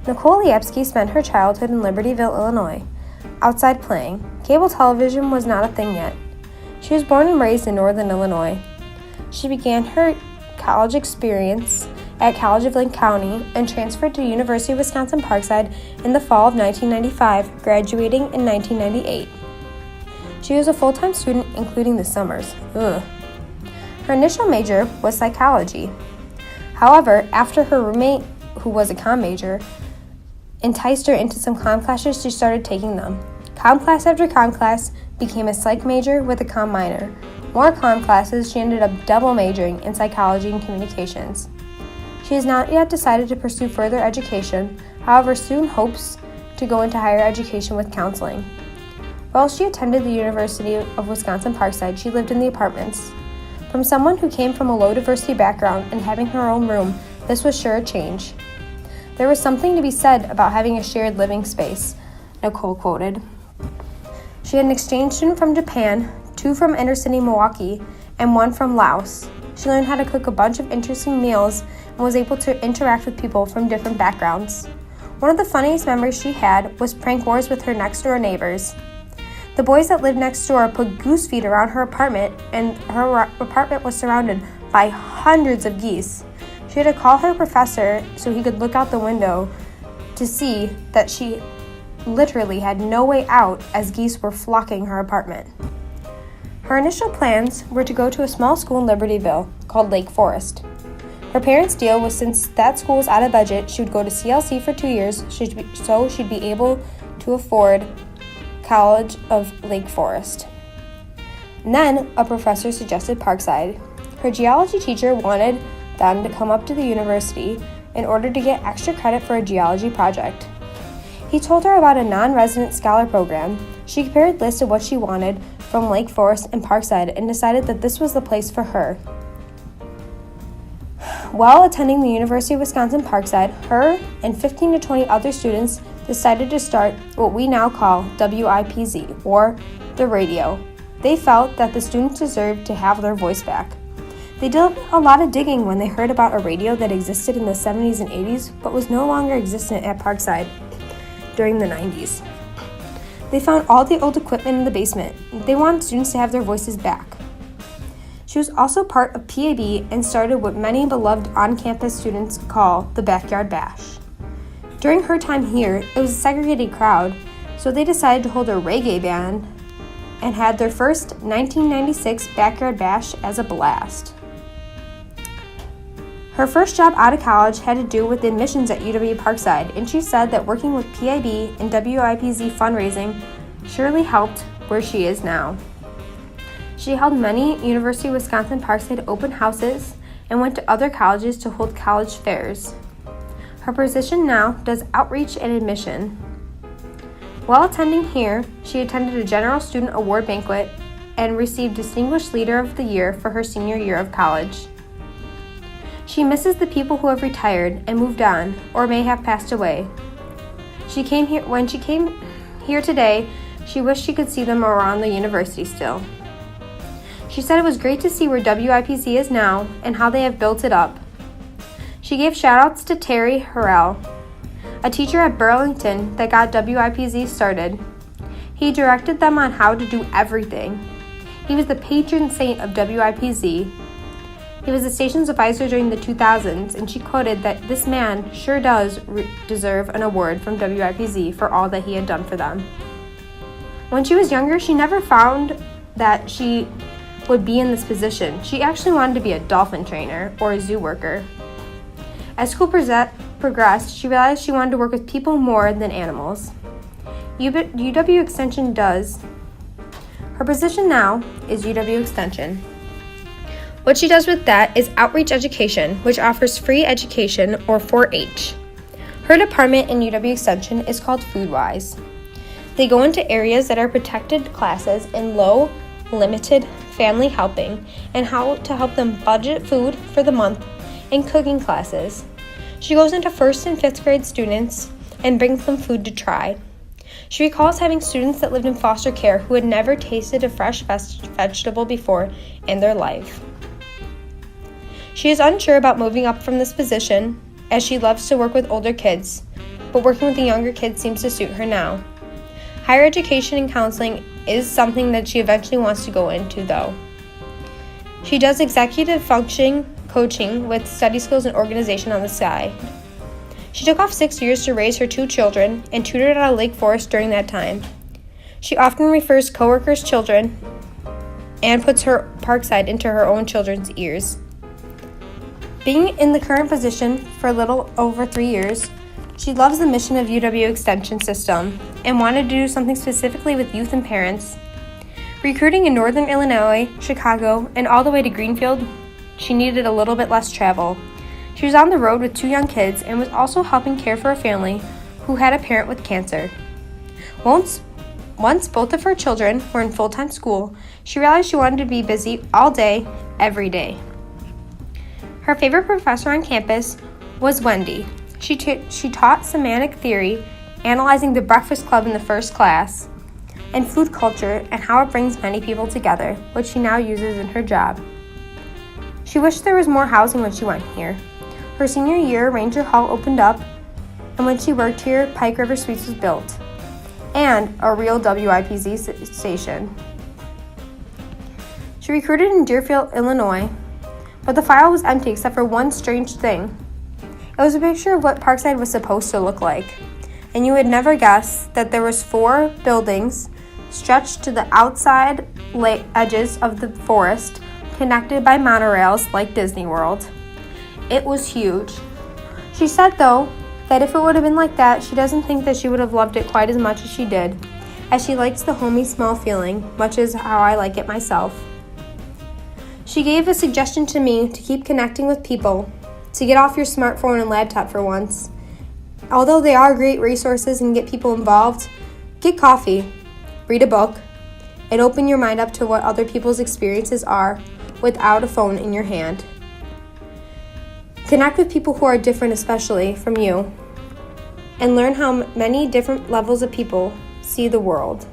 Nicole spent her childhood in Libertyville, Illinois, outside playing. Cable television was not a thing yet. She was born and raised in northern Illinois. She began her college experience at College of Lake County and transferred to University of Wisconsin-Parkside in the fall of 1995, graduating in 1998. She was a full-time student, including the summers. Her initial major was psychology. However, after her roommate, who was a comm major, enticed her into some comm classes, she started taking them. Comm class after comm class became a psych major with a comm minor. More comm classes, she ended up double majoring in psychology and communications. She has not yet decided to pursue further education, however, soon hopes to go into higher education with counseling. While she attended the University of Wisconsin-Parkside, she lived in the apartments. From someone who came from a low diversity background and having her own room, this was sure a change. There was something to be said about having a shared living space, Nicole quoted. She had an exchange student from Japan, 2 from inner city Milwaukee, and 1 from Laos. She learned how to cook a bunch of interesting meals and was able to interact with people from different backgrounds. One of the funniest memories she had was prank wars with her next-door neighbors. The boys that lived next door put goose feet around her apartment, and her apartment was surrounded by hundreds of geese. She had to call her professor so he could look out the window to see that she literally had no way out as geese were flocking her apartment. Her initial plans were to go to a small school in Libertyville called Lake Forest. Her parents' deal was since that school was out of budget, she would go to CLC for 2 years so she'd be able to afford College of Lake Forest. And then a professor suggested Parkside. Her geology teacher wanted them to come up to the university in order to get extra credit for a geology project. He told her about a non-resident scholar program. She compared lists of what she wanted from Lake Forest and Parkside and decided that this was the place for her. While attending the University of Wisconsin-Parkside, her and 15 to 20 other students decided to start what we now call WIPZ, or the radio. They felt that the students deserved to have their voice back. They did a lot of digging when they heard about a radio that existed in the 70s and 80s, but was no longer existent at Parkside during the 90s. They found all the old equipment in the basement. They wanted students to have their voices back. She was also part of PAB and started what many beloved on-campus students call the Backyard Bash. During her time here, it was a segregated crowd, so they decided to hold a reggae band and had their first 1996 Backyard Bash as a blast. Her first job out of college had to do with admissions at UW Parkside, and she said that working with PIB and WIPZ fundraising surely helped where she is now. She held many University of Wisconsin-Parkside open houses and went to other colleges to hold college fairs. Her position now does outreach and admission. While attending here, she attended a General Student Award banquet and received Distinguished Leader of the Year for her senior year of college. She misses the people who have retired and moved on or may have passed away. When she came here today, she wished she could see them around the university still. She said it was great to see where WIPZ is now and how they have built it up. She gave shout-outs to Terry Harrell, a teacher at Burlington that got WIPZ started. He directed them on how to do everything. He was the patron saint of WIPZ. He was the station's advisor during the 2000s, and she quoted that this man sure does deserve an award from WIPZ for all that he had done for them. When she was younger, she never found that she would be in this position. She actually wanted to be a dolphin trainer or a zoo worker. As school progressed, she realized she wanted to work with people more than animals. UW Extension does. Her position now is UW Extension. What she does with that is outreach education, which offers free education, or 4-H. Her department in UW Extension is called Foodwise. They go into areas that are protected classes in low, limited family helping and how to help them budget food for the month in cooking classes. She goes into 1st and 5th grade students and brings them food to try. She recalls having students that lived in foster care who had never tasted a fresh vegetable before in their life. She is unsure about moving up from this position as she loves to work with older kids, but working with the younger kids seems to suit her now. Higher education and counseling is something that she eventually wants to go into, though. She does executive functioning coaching with study skills and organization on the side. She took off 6 years to raise her 2 children and tutored at a Lake Forest during that time. She often refers coworkers' children and puts her Parkside into her own children's ears. Being in the current position for a little over 3 years, she loves the mission of UW Extension System and wanted to do something specifically with youth and parents. Recruiting in Northern Illinois, Chicago, and all the way to Greenfield, she needed a little bit less travel. She was on the road with 2 young kids and was also helping care for a family who had a parent with cancer. Once both of her children were in full-time school, she realized she wanted to be busy all day, every day. Her favorite professor on campus was Wendy. She taught semantic theory, analyzing the Breakfast Club in the first class, and food culture and how it brings many people together, which she now uses in her job. She wished there was more housing when she went here. Her senior year, Ranger Hall opened up, and when she worked here, Pike River Suites was built, and a real WIPZ station. She recruited in Deerfield, Illinois, but the file was empty except for one strange thing. It was a picture of what Parkside was supposed to look like, and you would never guess that there was 4 buildings stretched to the outside edges of the forest, connected by monorails like Disney World. It was huge. She said, though, that if it would have been like that, she doesn't think that she would have loved it quite as much as she did, as she likes the homey small feeling, much as how I like it myself. She gave a suggestion to me to keep connecting with people, to get off your smartphone and laptop for once. Although they are great resources and get people involved, get coffee, read a book, and open your mind up to what other people's experiences are without a phone in your hand. Connect with people who are different, especially from you, and learn how many different levels of people see the world.